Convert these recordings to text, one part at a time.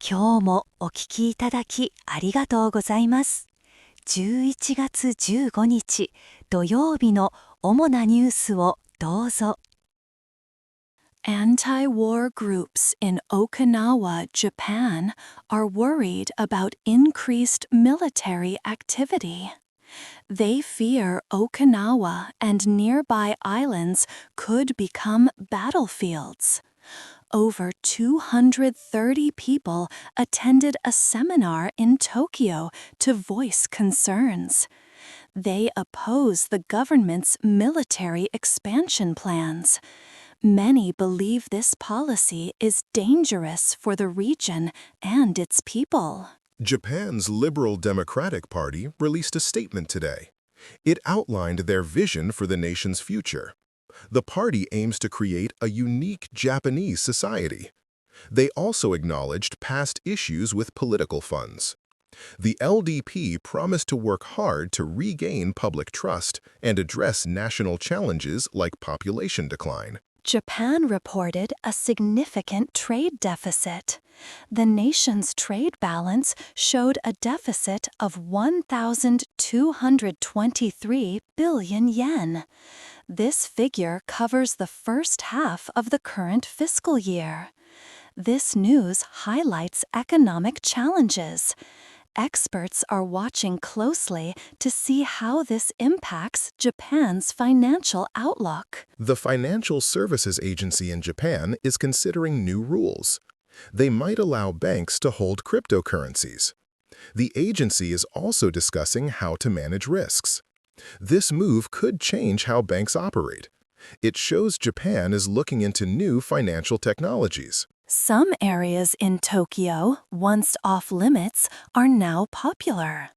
今日もお聞きいただきありがとうございます。11月15日土曜日の主なニュースをどうぞ。Anti-war groups in Okinawa, Japan, are worried about increased military activity. They fear Okinawa and nearby islands could become battlefields. Over 230 people attended a seminar in Tokyo to voice concerns. They oppose the government's military expansion plans. Many believe this policy is dangerous for the region and its people. Japan's Liberal Democratic Party released a statement today. It outlined their vision for the nation's future. The party aims to create a unique Japanese society. They also acknowledged past issues with political funds. The LDP promised to work hard to regain public trust and address national challenges like population decline. Japan reported a significant trade deficit. The nation's trade balance showed a deficit of 1,223 billion yen. This figure covers the first half of the current fiscal year. This news highlights economic challenges. Experts are watching closely to see how this impacts Japan's financial outlook. The Financial Services Agency in Japan is considering new rules. They might allow banks to hold cryptocurrencies. The agency is also discussing how to manage risks. This move could change how banks operate. It shows Japan is looking into new financial technologies. Some areas in Tokyo, once off-limits, are now popular.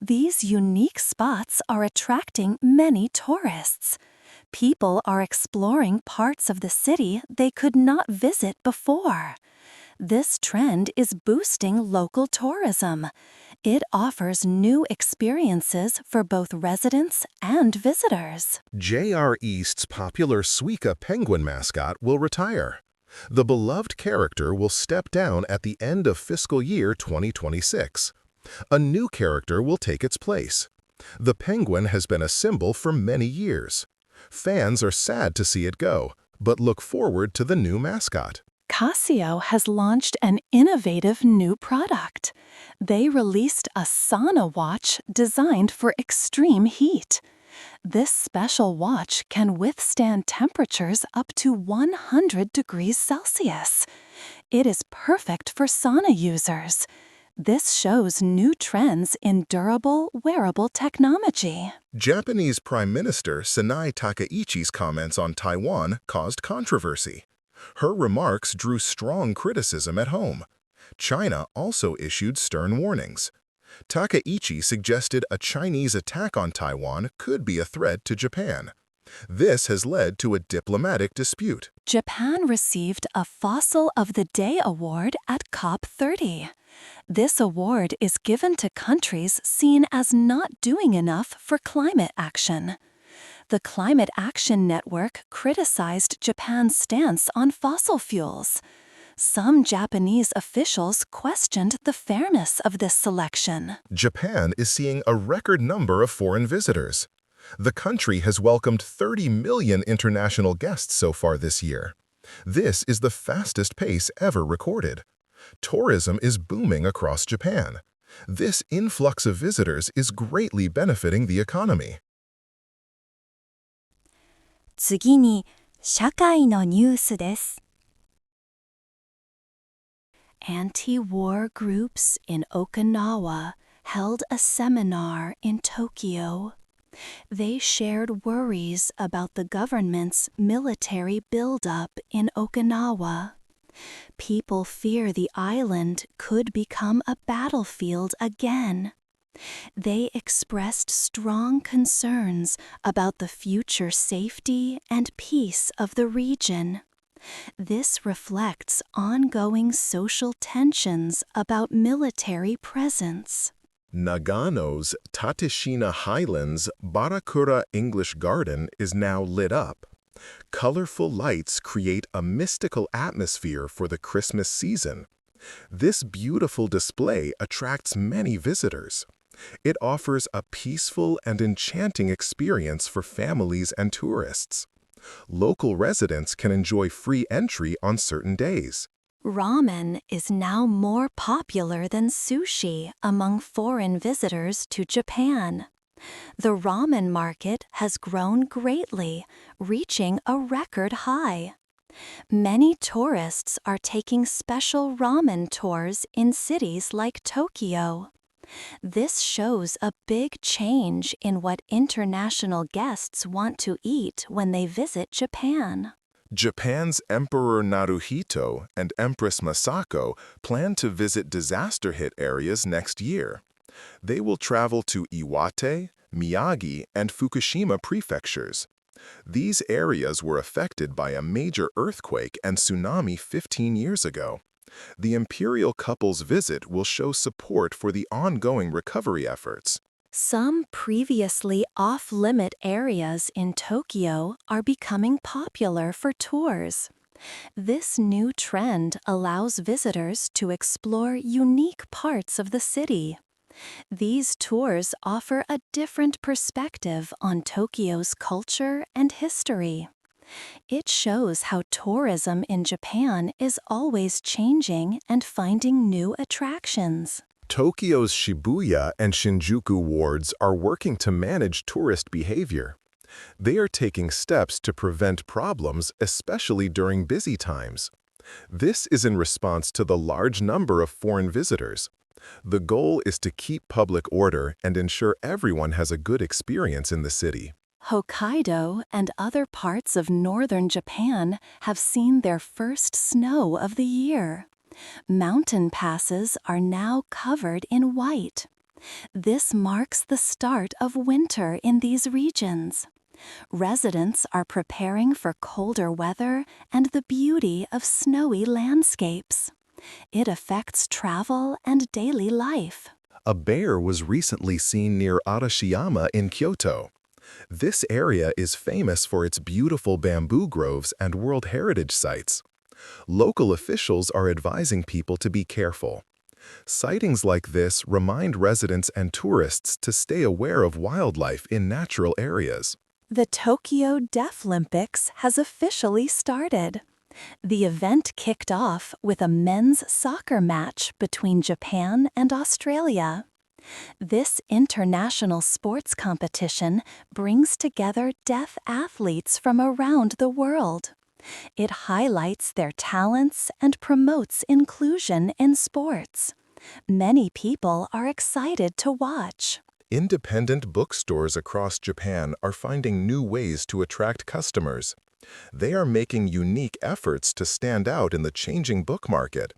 These unique spots are attracting many tourists. People are exploring parts of the city they could not visit before. This trend is boosting local tourism. It offers new experiences for both residents and visitors. JR East's popular Suica penguin mascot will retire. The beloved character will step down at the end of fiscal year 2026. A new character will take its place. The penguin has been a symbol for many years. Fans are sad to see it go, but look forward to the new mascot. Casio has launched an innovative new product. They released a sauna watch designed for extreme heat. This special watch can withstand temperatures up to 100 degrees Celsius. It is perfect for sauna users. This shows new trends in durable, wearable technology. Japanese Prime Minister Sanae Takaichi's comments on Taiwan caused controversy. Her remarks drew strong criticism at home. China also issued stern warnings. Takaichi suggested a Chinese attack on Taiwan could be a threat to Japan. This has led to a diplomatic dispute. Japan received a Fossil of the Day award at COP30. This award is given to countries seen as not doing enough for climate action. The Climate Action Network criticized Japan's stance on fossil fuels. Some Japanese officials questioned the fairness of this selection. Japan is seeing a record number of foreign visitors. The country has welcomed 30 million international guests so far this year. This is the fastest pace ever recorded. Tourism is booming across Japan. This influx of visitors is greatly benefiting the economy. 次に、社会のニュースです。Anti-war groups in Okinawa held a seminar in Tokyo. They shared worries about the government's military buildup in Okinawa. People fear the island could become a battlefield again. They expressed strong concerns about the future safety and peace of the region. This reflects ongoing social tensions about military presence. Nagano's Tateshina Highlands Barakura English Garden is now lit up. Colorful lights create a mystical atmosphere for the Christmas season. This beautiful display attracts many visitors. It offers a peaceful and enchanting experience for families and tourists. Local residents can enjoy free entry on certain days. Ramen is now more popular than sushi among foreign visitors to Japan. The ramen market has grown greatly, reaching a record high. Many tourists are taking special ramen tours in cities like Tokyo. This shows a big change in what international guests want to eat when they visit Japan. Japan's Emperor Naruhito and Empress Masako plan to visit disaster-hit areas next year. They will travel to Iwate, Miyagi, and Fukushima prefectures. These areas were affected by a major earthquake and tsunami 15 years ago. The imperial couple's visit will show support for the ongoing recovery efforts. Some previously off-limit areas in Tokyo are becoming popular for tours. This new trend allows visitors to explore unique parts of the city. These tours offer a different perspective on Tokyo's culture and history. It shows how tourism in Japan is always changing and finding new attractions. Tokyo's Shibuya and Shinjuku wards are working to manage tourist behavior. They are taking steps to prevent problems, especially during busy times. This is in response to the large number of foreign visitors. The goal is to keep public order and ensure everyone has a good experience in the city. Hokkaido and other parts of northern Japan have seen their first snow of the year. Mountain passes are now covered in white. This marks the start of winter in these regions. Residents are preparing for colder weather and the beauty of snowy landscapes. It affects travel and daily life. A bear was recently seen near Arashiyama in Kyoto. This area is famous for its beautiful bamboo groves and World Heritage sites. Local officials are advising people to be careful. Sightings like this remind residents and tourists to stay aware of wildlife in natural areas. The Tokyo Deaflympics has officially started. The event kicked off with a men's soccer match between Japan and Australia. This international sports competition brings together deaf athletes from around the world. It highlights their talents and promotes inclusion in sports. Many people are excited to watch. Independent bookstores across Japan are finding new ways to attract customers. They are making unique efforts to stand out in the changing book market.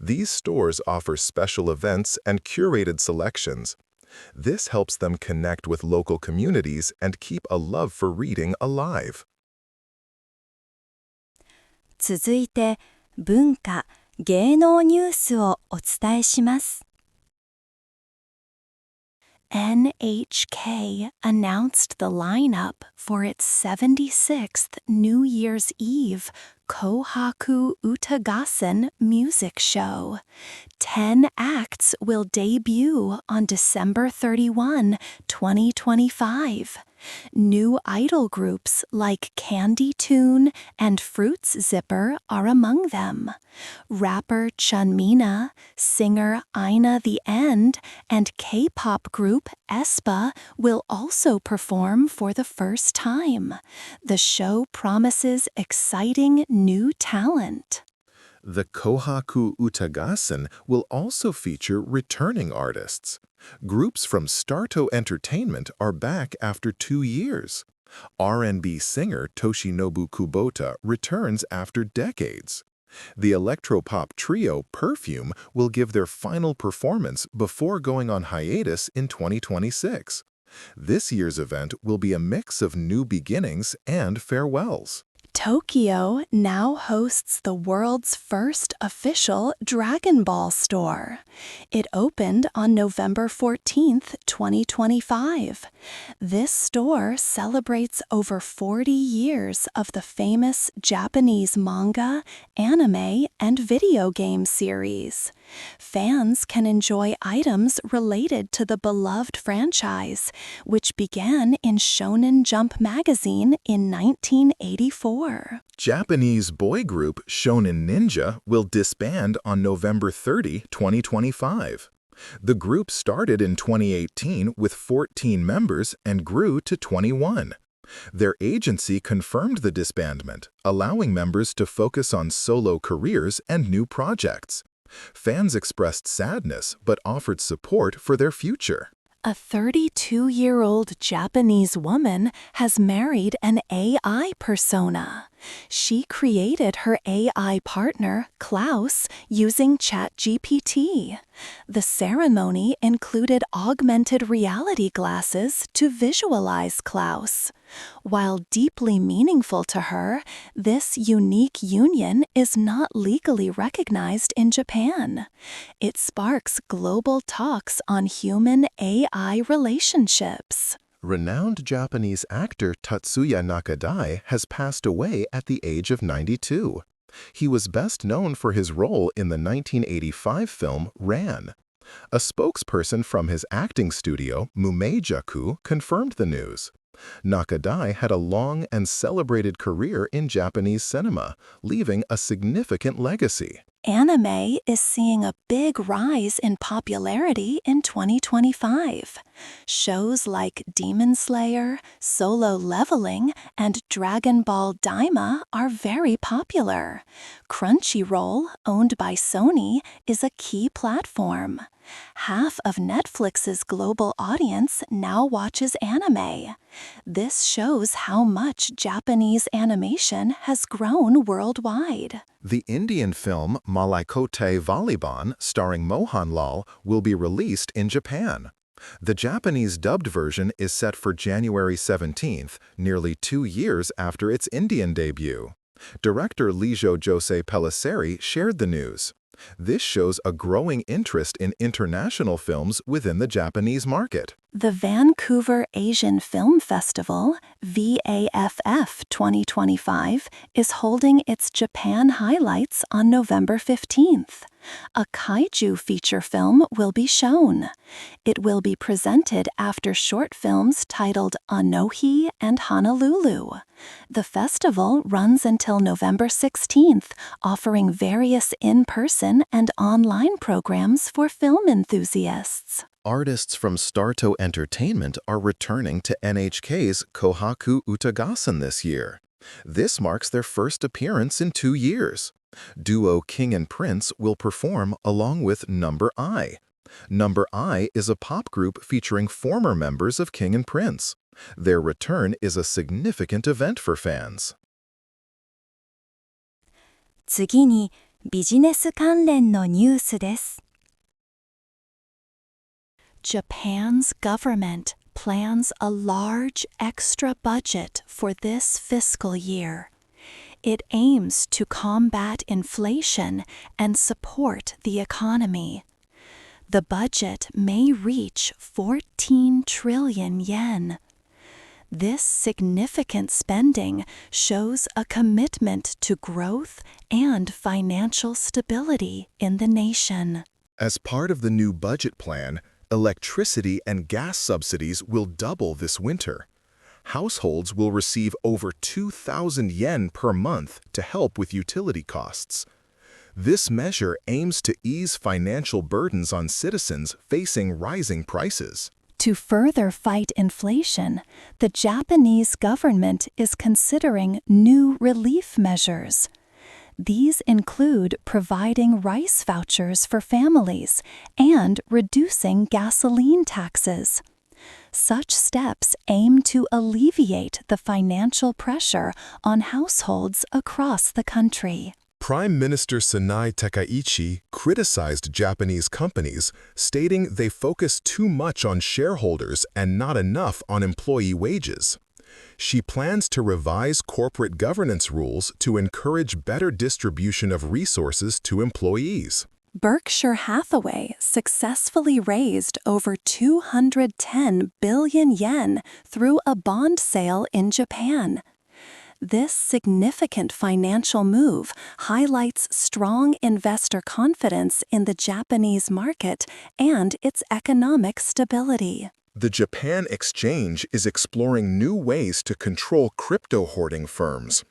These stores offer special events and curated selections. This helps them connect with local communities and keep a love for reading alive. 続いて、文化・芸能ニュースをお伝えします。NHK announced the lineup for its 76th New Year's Eve Kohaku Utagassen music show. 10 acts will debut on December 31, 2025. New idol groups like Candy Tune and Fruits Zipper are among them. Rapper Chunmina, singer Aina the End, and K-pop group aespa will also perform for the first time. The show promises exciting new talent. The Kohaku Utagassen will also feature returning artists. Groups from Starto Entertainment are back after 2 years. R&B singer Toshinobu Kubota returns after decades. The electropop trio Perfume will give their final performance before going on hiatus in 2026. This year's event will be a mix of new beginnings and farewells. Tokyo now hosts the world's first official Dragon Ball store. It opened on November 14th, 2025. This store celebrates over 40 years of the famous Japanese manga, anime, and video game series. Fans can enjoy items related to the beloved franchise, which began in Shonen Jump magazine in 1984. Japanese boy group Shonen Ninja will disband on November 30, 2025. The group started in 2018 with 14 members and grew to 21. Their agency confirmed the disbandment, allowing members to focus on solo careers and new projects. Fans expressed sadness but offered support for their future. A 32-year-old Japanese woman has married an AI persona. She created her AI partner, Klaus, using ChatGPT. The ceremony included augmented reality glasses to visualize Klaus. While deeply meaningful to her, this unique union is not legally recognized in Japan. It sparks global talks on human-AI relationships. Renowned Japanese actor Tatsuya Nakadai has passed away at the age of 92. He was best known for his role in the 1985 film Ran. A spokesperson from his acting studio, Mumeijaku, confirmed the news. Nakadai had a long and celebrated career in Japanese cinema, leaving a significant legacy. Anime is seeing a big rise in popularity in 2025. Shows like Demon Slayer, Solo Leveling, and Dragon Ball Daima are very popular. Crunchyroll, owned by Sony, is a key platform. Half of Netflix's global audience now watches anime. This shows how much Japanese animation has grown worldwide. The Indian film Malaikote Valiban, starring Mohanlal, will be released in Japan. The Japanese dubbed version is set for January 17th, nearly 2 years after its Indian debut. Director Lijo Jose Pellicer shared the news. This shows a growing interest in international films within the Japanese market. The Vancouver Asian Film Festival, VAFF 2025, is holding its Japan highlights on November 15th. A kaiju feature film will be shown. It will be presented after short films titled Anohi and Honolulu. The festival runs until November 16th, offering various in-person and online programs for film enthusiasts. Artists from Starto Entertainment are returning to NHK's Kohaku Utagasan this year. This marks their first appearance in 2 years. Duo King and Prince will perform along with Number I. Number I is a pop group featuring former members of King and Prince. Their return is a significant event for fans. 次にビジネス関連のニュースです。Japan's government plans a large extra budget for this fiscal year. It aims to combat inflation and support the economy. The budget may reach 14 trillion yen. This significant spending shows a commitment to growth and financial stability in the nation. As part of the new budget plan, electricity and gas subsidies will double this winter. Households will receive over 2,000 yen per month to help with utility costs. This measure aims to ease financial burdens on citizens facing rising prices. To further fight inflation, the Japanese government is considering new relief measures. These include providing rice vouchers for families and reducing gasoline taxes. Such steps aim to alleviate the financial pressure on households across the country. Prime Minister Sanai Takaichi criticized Japanese companies, stating they focus too much on shareholders and not enough on employee wages. She plans to revise corporate governance rules to encourage better distribution of resources to employees. Berkshire Hathaway successfully raised over 210 billion yen through a bond sale in Japan. This significant financial move highlights strong investor confidence in the Japanese market and its economic stability. The Japan Exchange is exploring new ways to control crypto hoarding firms.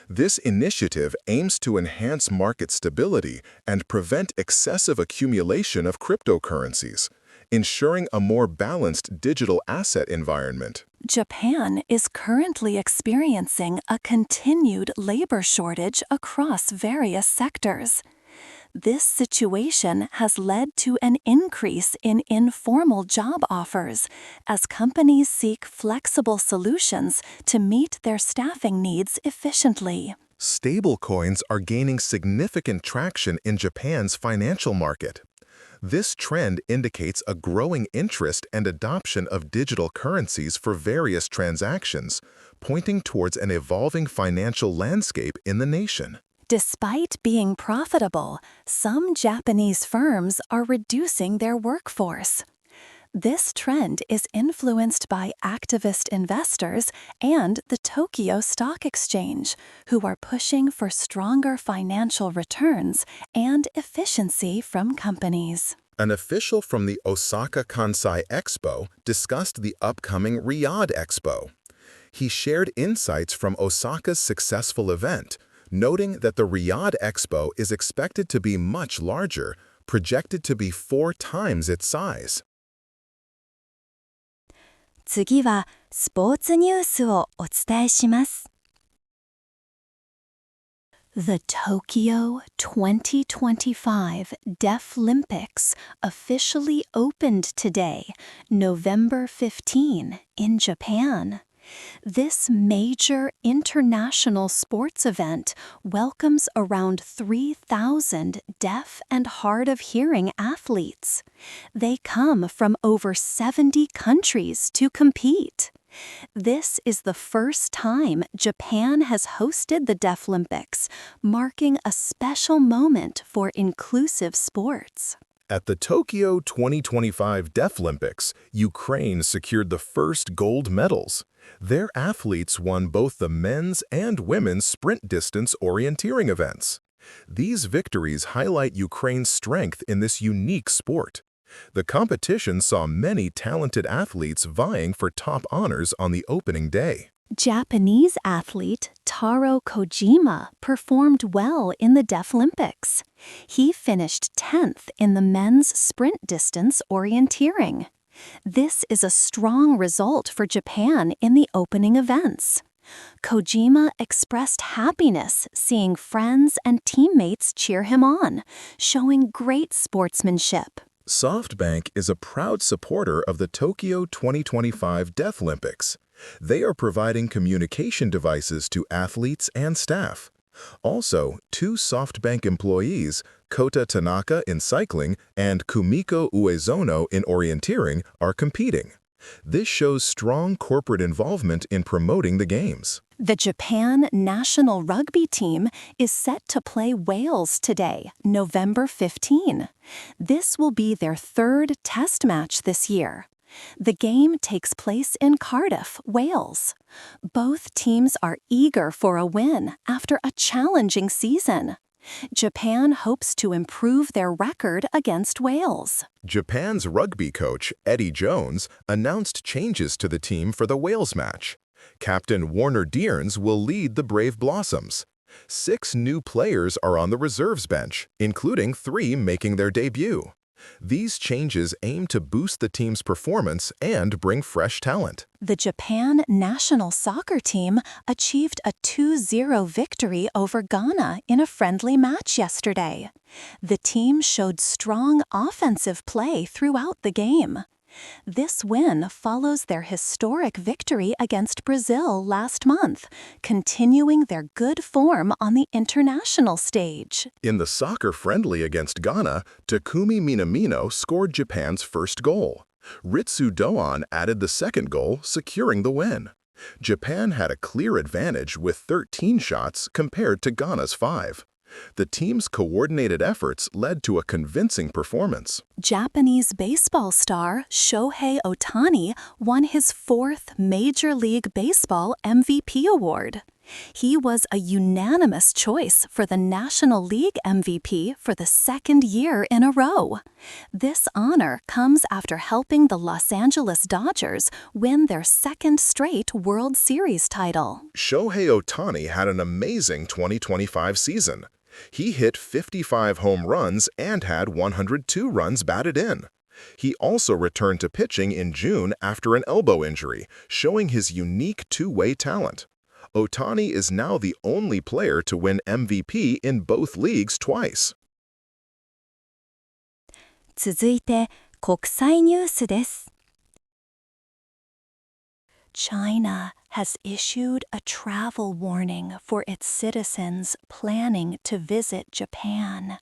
This initiative aims to enhance market stability and prevent excessive accumulation of cryptocurrencies, ensuring a more balanced digital asset environment. Japan is currently experiencing a continued labor shortage across various sectors. This situation has led to an increase in informal job offers as companies seek flexible solutions to meet their staffing needs efficiently. Stablecoins are gaining significant traction in Japan's financial market. This trend indicates a growing interest and adoption of digital currencies for various transactions, pointing towards an evolving financial landscape in the nation. Despite being profitable, some Japanese firms are reducing their workforce. This trend is influenced by activist investors and the Tokyo Stock Exchange, who are pushing for stronger financial returns and efficiency from companies. An official from the Osaka Kansai Expo discussed the upcoming Riyadh Expo. He shared insights from Osaka's successful event, noting that the Riyadh Expo is expected to be much larger, projected to be 4 times its size. 次はスポーツニュースをお伝えします。The Tokyo 2025 Deaflympics officially opened today, November 15, in Japan. This major international sports event welcomes around 3,000 deaf and hard of hearing athletes. They come from over 70 countries to compete. This is the first time Japan has hosted the Deaflympics, marking a special moment for inclusive sports. At the Tokyo 2025 Deaflympics, Ukraine secured the first gold medals. Their athletes won both the men's and women's sprint distance orienteering events. These victories highlight Ukraine's strength in this unique sport. The competition saw many talented athletes vying for top honors on the opening day. Japanese athlete Taro Kojima performed well in the Deaflympics. He finished 10th in the men's sprint distance orienteering. This is a strong result for Japan in the opening events. Kojima expressed happiness seeing friends and teammates cheer him on, showing great sportsmanship. SoftBank is a proud supporter of the Tokyo 2025 Deaflympics. They are providing communication devices to athletes and staff. Also, 2 SoftBank employees, Kota Tanaka in cycling and Kumiko Uezono in orienteering, are competing. This shows strong corporate involvement in promoting the games. The Japan national rugby team is set to play Wales today, November 15. This will be their 3rd test match this year. The game takes place in Cardiff, Wales. Both teams are eager for a win after a challenging season. Japan hopes to improve their record against Wales. Japan's rugby coach, Eddie Jones, announced changes to the team for the Wales match. Captain Warner Dearns will lead the Brave Blossoms. 6 new players are on the reserves bench, including 3 making their debut. These changes aim to boost the team's performance and bring fresh talent. The Japan national soccer team achieved a 2-0 victory over Ghana in a friendly match yesterday. The team showed strong offensive play throughout the game. This win follows their historic victory against Brazil last month, continuing their good form on the international stage. In the soccer friendly against Ghana, Takumi Minamino scored Japan's first goal. Ritsu Doan added the second goal, securing the win. Japan had a clear advantage with 13 shots compared to Ghana's 5. The team's coordinated efforts led to a convincing performance. Japanese baseball star Shohei Ohtani won his 4th Major League Baseball MVP award. He was a unanimous choice for the National League MVP for the 2nd year in a row. This honor comes after helping the Los Angeles Dodgers win their 2nd straight World Series title. Shohei Ohtani had an amazing 2025 season. He hit 55 home runs and had 102 runs batted in. He also returned to pitching in June after an elbow injury, showing his unique two-way talent. Ohtani is now the only player to win MVP in both leagues twice. 続いて国際ニュースです。China has issued a travel warning for its citizens planning to visit Japan.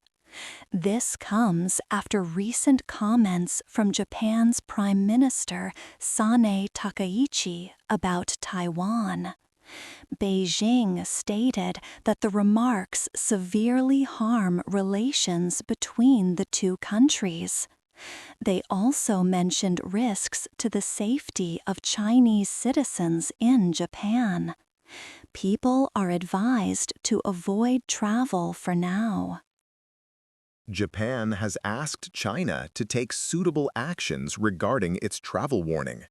This comes after recent comments from Japan's Prime Minister Sanae Takaichi about Taiwan. Beijing stated that the remarks severely harm relations between the two countries. They also mentioned risks to the safety of Chinese citizens in Japan. People are advised to avoid travel for now. Japan has asked China to take suitable actions regarding its travel warning.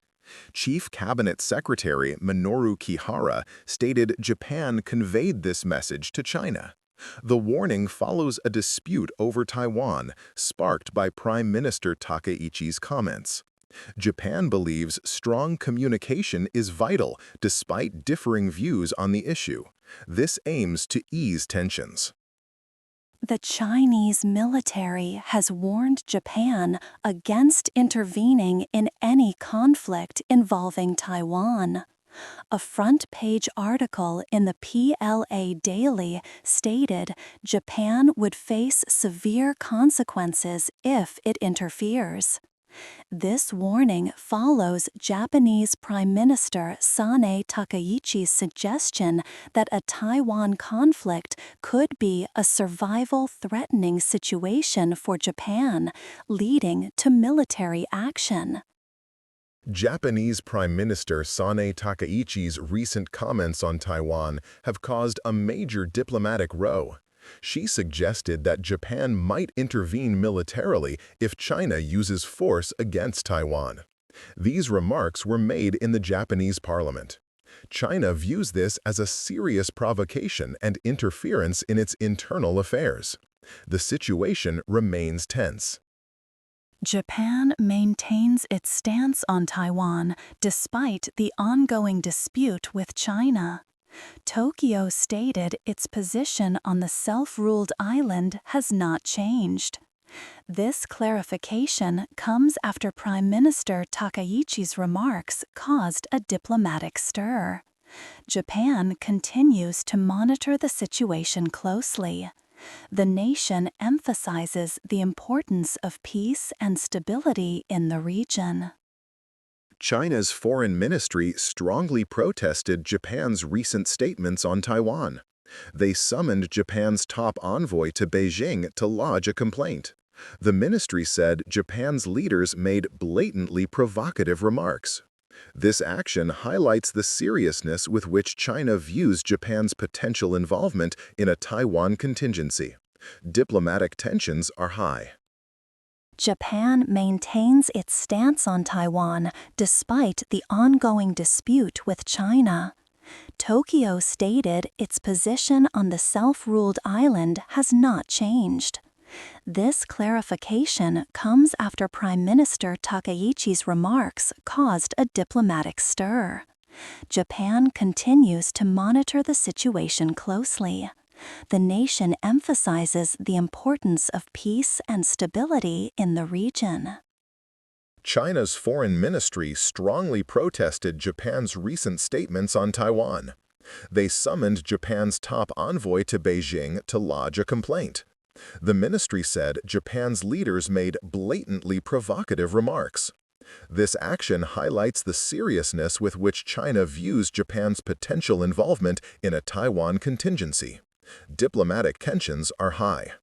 Chief Cabinet Secretary Minoru Kihara stated Japan conveyed this message to China. The warning follows a dispute over Taiwan, sparked by Prime Minister Takaichi's comments. Japan believes strong communication is vital despite differing views on the issue. This aims to ease tensions. The Chinese military has warned Japan against intervening in any conflict involving Taiwan. A front-page article in the PLA Daily stated Japan would face severe consequences if it interferes. This warning follows Japanese Prime Minister Sanae Takaichi's suggestion that a Taiwan conflict could be a survival-threatening situation for Japan, leading to military action. Japanese Prime Minister Sanae Takaichi's recent comments on Taiwan have caused a major diplomatic row. She suggested that Japan might intervene militarily if China uses force against Taiwan. These remarks were made in the Japanese parliament. China views this as a serious provocation and interference in its internal affairs. The situation remains tense. Japan maintains its stance on Taiwan despite the ongoing dispute with China. Tokyo stated its position on the self-ruled island has not changed. This clarification comes after Prime Minister Takaichi's remarks caused a diplomatic stir. Japan continues to monitor the situation closely. The nation emphasizes the importance of peace and stability in the region. China's foreign ministry strongly protested Japan's recent statements on Taiwan. They summoned Japan's top envoy to Beijing to lodge a complaint. The ministry said Japan's leaders made blatantly provocative remarks. This action highlights the seriousness with which China views Japan's potential involvement in a Taiwan contingency. Diplomatic tensions are high. Japan maintains its stance on Taiwan despite the ongoing dispute with China. Tokyo stated its position on the self-ruled island has not changed. This clarification comes after Prime Minister Takaichi's remarks caused a diplomatic stir. Japan continues to monitor the situation closely. The nation emphasizes the importance of peace and stability in the region. China's foreign ministry strongly protested Japan's recent statements on Taiwan. They summoned Japan's top envoy to Beijing to lodge a complaint. The ministry said Japan's leaders made blatantly provocative remarks. This action highlights the seriousness with which China views Japan's potential involvement in a Taiwan contingency. Diplomatic tensions are high.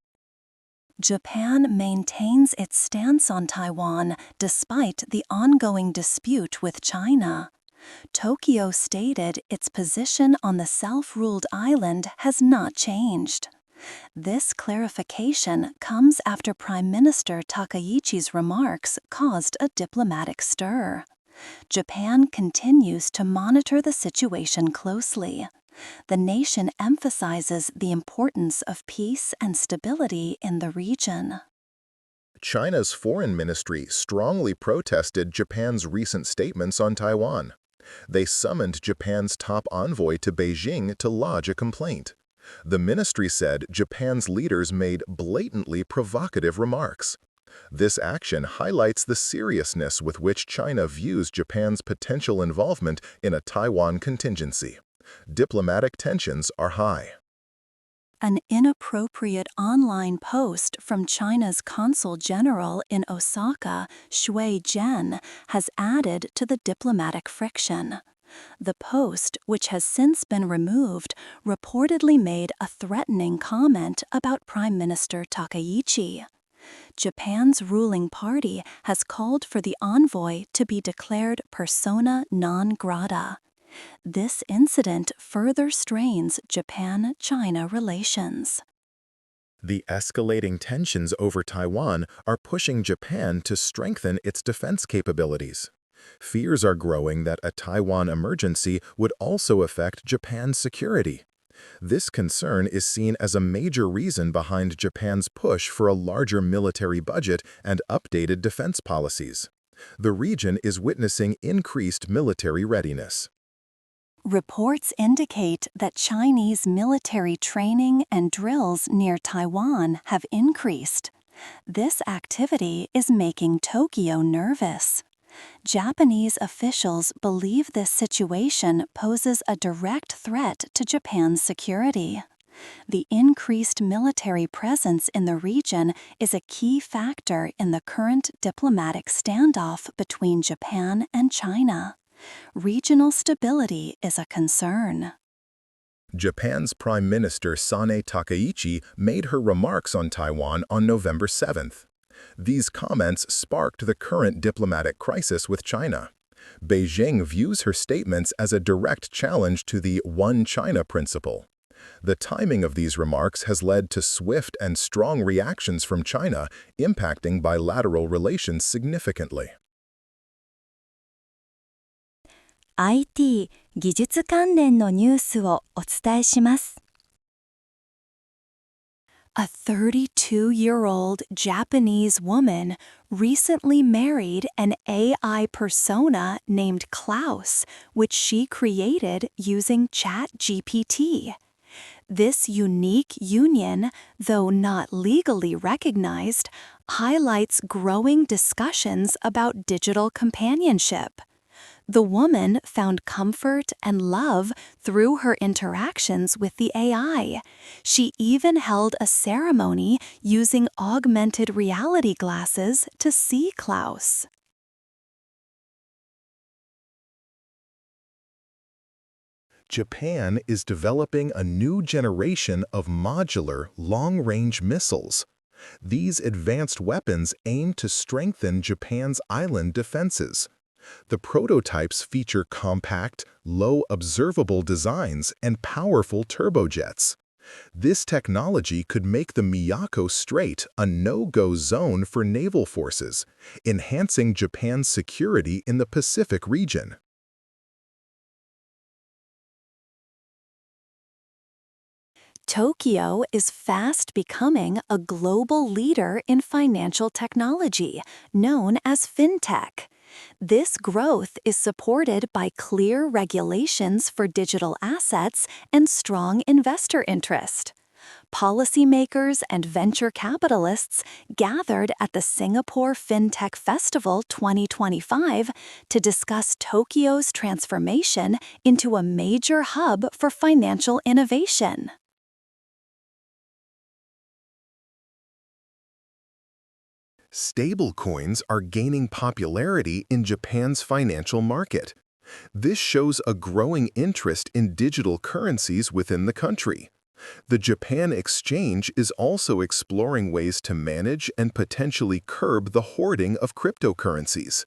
Japan maintains its stance on Taiwan despite the ongoing dispute with China. Tokyo stated its position on the self-ruled island has not changed. This clarification comes after Prime Minister Takaichi's remarks caused a diplomatic stir. Japan continues to monitor the situation closely. The nation emphasizes the importance of peace and stability in the region. China's foreign ministry strongly protested Japan's recent statements on Taiwan. They summoned Japan's top envoy to Beijing to lodge a complaint. The ministry said Japan's leaders made blatantly provocative remarks. This action highlights the seriousness with which China views Japan's potential involvement in a Taiwan contingency. Diplomatic tensions are high. An inappropriate online post from China's consul general in Osaka, Shui Zhen, has added to the diplomatic friction. The post, which has since been removed, reportedly made a threatening comment about Prime Minister Takaichi. Japan's ruling party has called for the envoy to be declared persona non grata. This incident further strains Japan-China relations. The escalating tensions over Taiwan are pushing Japan to strengthen its defense capabilities. Fears are growing that a Taiwan emergency would also affect Japan's security. This concern is seen as a major reason behind Japan's push for a larger military budget and updated defense policies. The region is witnessing increased military readiness. Reports indicate that Chinese military training and drills near Taiwan have increased. This activity is making Tokyo nervous. Japanese officials believe this situation poses a direct threat to Japan's security. The increased military presence in the region is a key factor in the current diplomatic standoff between Japan and China. Regional stability is a concern. Japan's Prime Minister Sane Takaichi made her remarks on Taiwan on November 7th. These comments sparked the current diplomatic crisis with China. Beijing views her statements as a direct challenge to the One China principle. The timing of these remarks has led to swift and strong reactions from China, impacting bilateral relations significantly. IT 技術関連のニュースをお伝えします。A 32-year-old Japanese woman recently married an AI persona named Klaus, which she created using ChatGPT. This unique union, though not legally recognized, highlights growing discussions about digital companionship. The woman found comfort and love through her interactions with the AI. She even held a ceremony using augmented reality glasses to see Klaus. Japan is developing a new generation of modular, long-range missiles. These advanced weapons aim to strengthen Japan's island defenses. The prototypes feature compact, low-observable designs and powerful turbojets. This technology could make the Miyako Strait a no-go zone for naval forces, enhancing Japan's security in the Pacific region. Tokyo is fast becoming a global leader in financial technology, known as fintech. This growth is supported by clear regulations for digital assets and strong investor interest. Policymakers and venture capitalists gathered at the Singapore FinTech Festival 2025 to discuss Tokyo's transformation into a major hub for financial innovation. Stablecoins are gaining popularity in Japan's financial market. This shows a growing interest in digital currencies within the country. The Japan Exchange is also exploring ways to manage and potentially curb the hoarding of cryptocurrencies.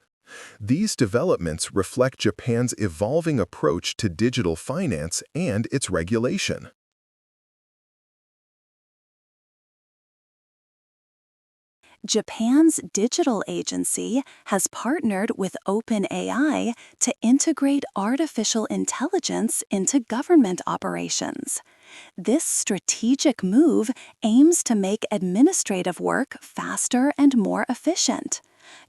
These developments reflect Japan's evolving approach to digital finance and its regulation. Japan's digital agency has partnered with OpenAI to integrate artificial intelligence into government operations. This strategic move aims to make administrative work faster and more efficient.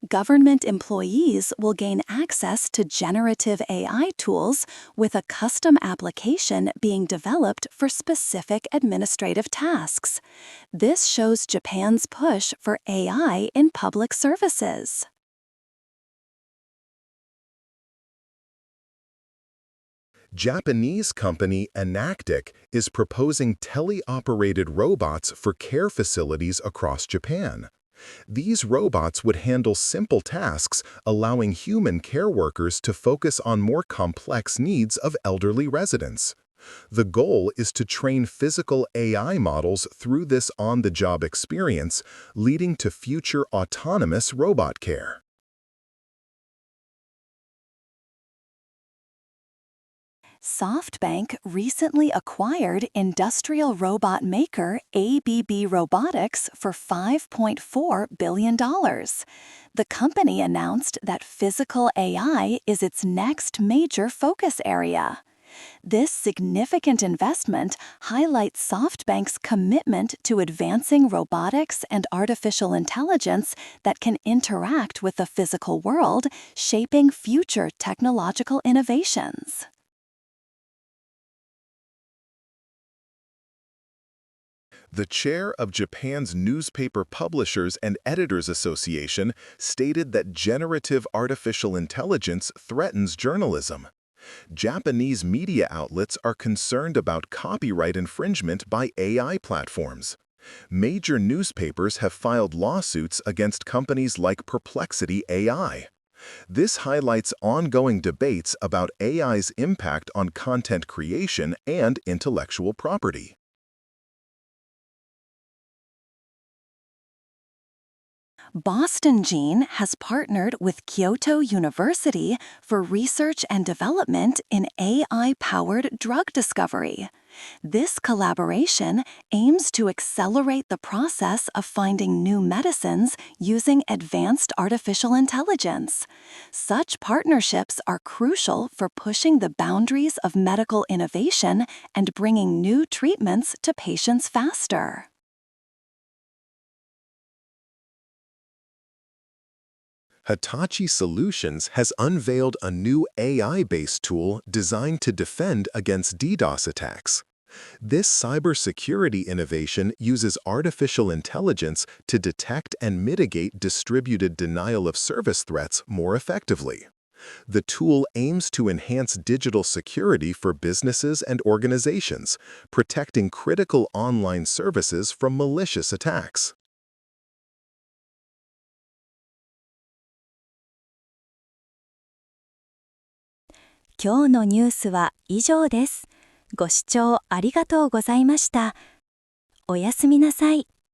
Government employees will gain access to generative AI tools with a custom application being developed for specific administrative tasks. This shows Japan's push for AI in public services. Japanese company Enactic is proposing teleoperated robots for care facilities across Japan. These robots would handle simple tasks, allowing human care workers to focus on more complex needs of elderly residents. The goal is to train physical AI models through this on-the-job experience, leading to future autonomous robot care. SoftBank recently acquired industrial robot maker ABB Robotics for $5.4 billion. The company announced that physical AI is its next major focus area. This significant investment highlights SoftBank's commitment to advancing robotics and artificial intelligence that can interact with the physical world, shaping future technological innovations. The chair of Japan's Newspaper Publishers and Editors Association stated that generative artificial intelligence threatens journalism. Japanese media outlets are concerned about copyright infringement by AI platforms. Major newspapers have filed lawsuits against companies like Perplexity AI. This highlights ongoing debates about AI's impact on content creation and intellectual property. Boston Gene has partnered with Kyoto University for research and development in AI-powered drug discovery. This collaboration aims to accelerate the process of finding new medicines using advanced artificial intelligence. Such partnerships are crucial for pushing the boundaries of medical innovation and bringing new treatments to patients faster. Hitachi Solutions has unveiled a new AI-based tool designed to defend against DDoS attacks. This cybersecurity innovation uses artificial intelligence to detect and mitigate distributed denial-of-service threats more effectively. The tool aims to enhance digital security for businesses and organizations, protecting critical online services from malicious attacks.今日のニュースは以上です。ご視聴ありがとうございました。おやすみなさい。